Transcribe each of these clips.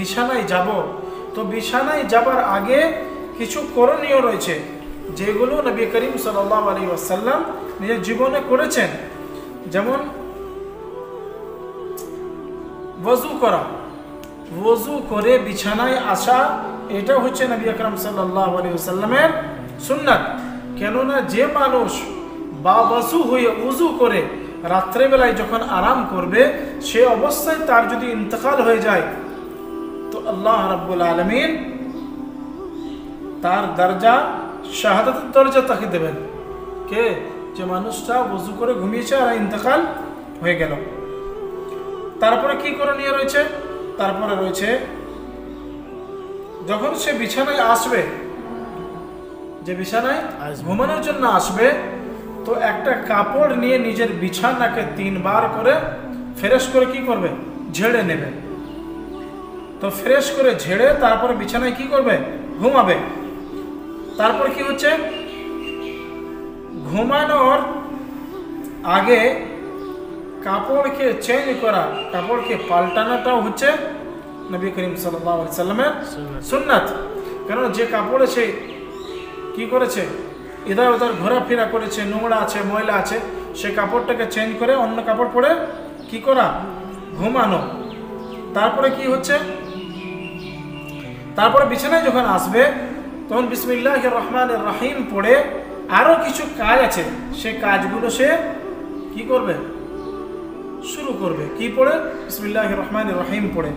বিছানায় যাব, তো বিছানায় যাবার আগে কিছু করণীয় রয়েছে যেগুলো নবী করিম সাল্লাল্লাহু আলাইহি ওয়াসাল্লাম নিজের জীবনে করেছেন। যেমন ওযু করা, ওযু করে বিছানায় আসা, এটা হচ্ছে নবী আকরাম সাল্লাল্লাহু আলাইহি ওয়াসাল্লামের সুন্নাত। কেননা যে মানুষ বাওযু হয়ে ওযু করে রাত্রেবেলায় যখন আরাম করবে, সে অবস্থায় তার যদি ইন্তেকাল হয়ে যায় তো আল্লাহ রাব্বুল আলামিন তার দরজা শাহাদাতের দরজা তাকে দেবেন। কে? যে মানুষটা ওযু করে ঘুমিয়েছে আর ইন্তেকাল হয়ে গেল। তারপরে কি করণীয় রয়েছে? তারপরে রয়েছে যখন সে বিছানায় আসবে, যে বিছানায় ঘুমানোর জন্য আসবে, তো একটা কাপড় নিয়ে নিজের বিছানাকে 3 বার করে ফ্রেশ করে কি করবে? ঝেড়ে নেবে। তো ফ্রেশ করে ঝেড়ে তারপরে বিছানায় কি করবে? ঘুমাবে। তারপর কি হচ্ছে? ঘুমানোর আগে কাপড়কে চেঞ্জ করা, কাপড়কে পাল্টানোটাও হচ্ছে নবী করিম সাল্লাল্লাহু আলাইহি সাল্লামের সুন্নাত। কারণ যে কাপড়ে সে কি করেছে, ইধার উধার ঘোরাফেরা করেছে, নোংরা আছে, ময়লা আছে, সে কাপড়টাকে চেঞ্জ করে অন্য কাপড় পরে কি করা? ঘুমানো। তারপরে কি হচ্ছে? তারপরে বিছানায় যখন আসবে তখন বিসমিল্লাহির রহমানির রহিম পড়ে আরো কিছু কাজ আছে, সে কাজগুলো সে কি করবে? শুরু করবে। কি পড়ে? বিসমিল্লাহির রহমানির রহিম পড়ে।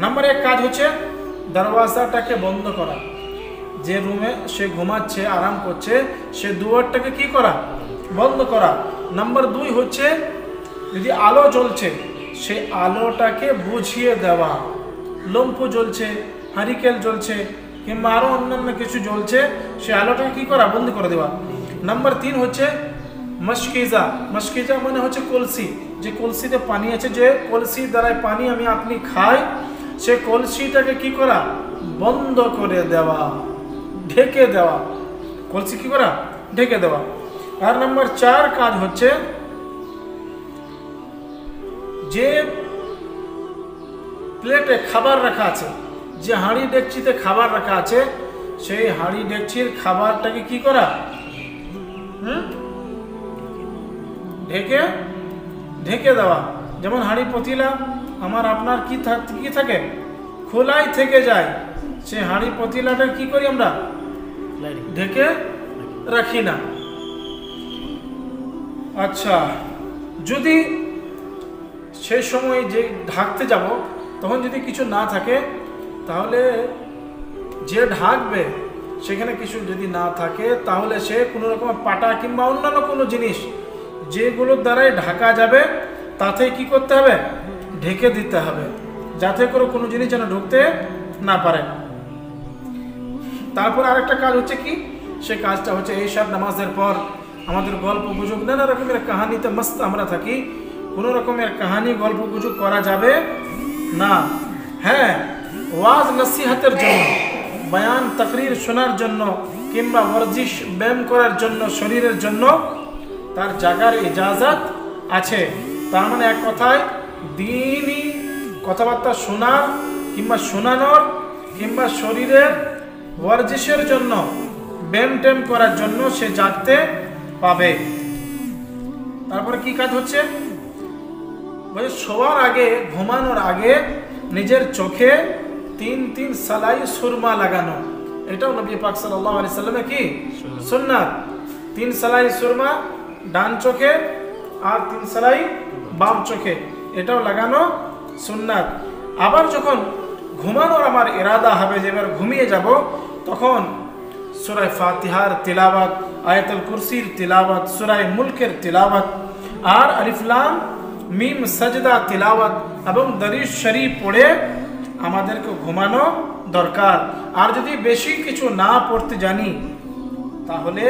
নাম্বার 1 কাজ হচ্ছে দরওয়াজাটাকে বন্ধ করা। যে রুমে সে ঘুমাচ্ছে, আরাম করছে, সে দুয়ারটাকে কি করা? বন্ধ করা। নাম্বার 2 হচ্ছে যদি আলো জ্বলছে, সে আলোটাকে বুঝিয়ে দেওয়া। লম্ফ জ্বলছে, হারিকেল জ্বলছে, কিংবা আরো অন্যান্য কিছু জ্বলছে, সে আলোটাকে কি করা? বন্ধ করে দেওয়া। নাম্বার 3 হচ্ছে মশকিজা। মশকিজা মানে হচ্ছে কলসি। যে কলসিতে পানি আছে, যে কলসির দ্বারায় পানি আপনি খাই, সে কলসিটাকে কি করা? বন্ধ করে দেওয়া, ঢেকে দেওয়া। কলসি কি করা? ঢেকে দেওয়া। আর নাম্বার 4 কাজ হচ্ছে যে প্লেটে খাবার রাখা আছে, যে হাঁড়ি ডেকচিতে খাবার রাখা আছে, সেই হাঁড়ি ডেকচির খাবারটাকে কি করা? ঢেকে ঢেকে দেওয়া। যেমন হাঁড়ি পতিলা আমার আপনার কি থাকে? খোলাই থেকে যায়। সে হাঁড়ি পতিলাটা কি করি? আমরা ঢেকে রাখি না। আচ্ছা, যদি সেই সময় যে ঢাকতে যাব তখন যদি কিছু না থাকে, তাহলে যে ঢাকবে সেখানে কিছু যদি না থাকে, তাহলে সে কোনো রকম পাটা কিংবা অন্যান্য কোনো জিনিস যেগুলোর দ্বারাই ঢাকা যাবে তাতে কি করতে হবে? ঢেকে দিতে হবে, যাতে করে কোনো জিনিস যেন ঢুকতে না পারে। তারপর আরেকটা কাজ হচ্ছে কি? সে কাজটা হচ্ছে এইসব নামাজের পর আমাদের গল্প গুজব, নানা রকমের কাহানিতে মস্ত আমরা থাকি, কোনো রকমের কাহানি গল্প গুজব করা যাবে না। হ্যাঁ, ওয়াজ নসিহতের জন্য, বয়ান তাকরীর শোনার জন্য, কিংবা ওয়ার্জিশ ব্যায়াম করার জন্য, শরীরের জন্য তার জায়গার ইজাজত আছে। তার মানে এক কথায় দ্বীনি কথাবার্তা শোনার কিংবা শোনানোর কিংবা শরীরের ওয়ার্জিশের জন্য, ব্যায়াম ট্যাম করার জন্য সে জাগতে পাবে। তারপরে কি কাজ হচ্ছে? শোয়ার আগে, ঘুমানোর আগে নিজের চোখে 3 সালাই সুরমা লাগানো। এটাও নবী পাক সাল্লাল্লাহু আলাইহি সাল্লামের কি সুন্নাত। 3 সালাই সুরমা ডান চোখে আর 3 সালাই বাম চোখে, এটাও লাগানো সুন্নাত। আবার যখন ঘুমানোর আমার ইরাদা হবে যে এবার ঘুমিয়ে যাব, তখন সূরা ফাতিহার তিলাওয়াত, আয়াতুল কুরসির তিলাওয়াত, সূরা মুলকের তিলাওয়াত, আর আলিফ লাম মিম সাজদা তিলাওয়াত এবং দরুদ শরীফ পড়ে আমাদেরকে ঘুমানো দরকার। আর যদি বেশি কিছু না পড়তে জানি, তাহলে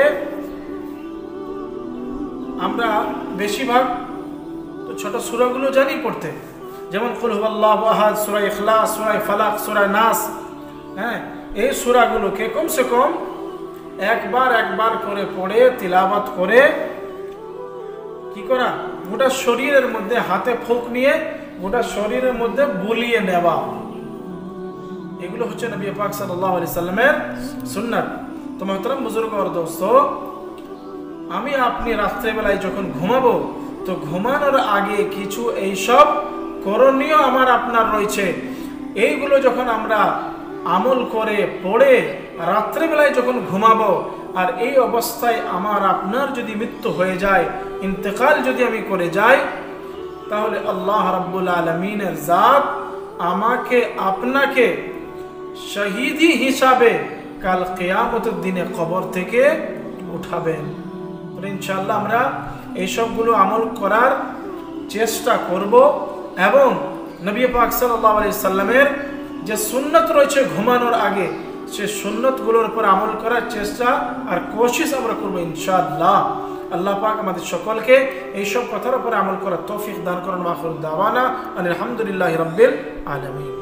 আমরা বেশিরভাগ তো ছোট সূরাগুলো জানি পড়তে, যেমন কুল হুয়াল্লাহু আহাদ, সূরা ইখলাস, সূরা ফালাক, সূরা নাস। হ্যাঁ, এই সূরাগুলোকে কমসে কম একবার করে পড়ে তিলাওয়াত করে কি করা? গোটা শরীরের মধ্যে হাতে ফুঁক নিয়ে গোটা শরীরের মধ্যে বুলিয়ে নেওয়া। এগুলো হচ্ছে নবী পাক সাল্লাল্লাহু আলাইহি সাল্লামের সুন্নাত। তো মুহতারাম বুজুর্গ আর দোস্ত, আমি আপনি রাত্রেবেলায় যখন ঘুমাবো, তো ঘুমানোর আগে কিছু এইসব করণীয় আমার আপনার রয়েছে। এইগুলো যখন আমরা আমল করে পড়ে রাত্রেবেলায় যখন ঘুমাবো, আর এই অবস্থায় আমার আপনার যদি মৃত্যু হয়ে যায়, ইন্তেকাল যদি আমি করে যাই, তাহলে আল্লাহ রাব্বুল আলামিনের জাত আমাকে আপনাকে শহীদি হিসাবে কাল কিয়ামতের দিনে কবর থেকে উঠাবেন। ইনশাআল্লাহ আমরা এইসবগুলো আমল করার চেষ্টা করব এবং নবী পাক সাল্লাল্লাহু আলাইহি সাল্লামের যে সুন্নাত রয়েছে ঘুমানোর আগে, সে সুন্নতগুলোর উপর আমল করার চেষ্টা আর কোশিশ আমরা করব ইনশাআল্লাহ। আল্লাহ পাক আমাদের সকলকে এইসব কথার উপর আমল করার তৌফিক দান করুন। ওয়া আখিরু দাওয়ানা আলহামদুলিল্লাহি রাব্বিল আলামিন।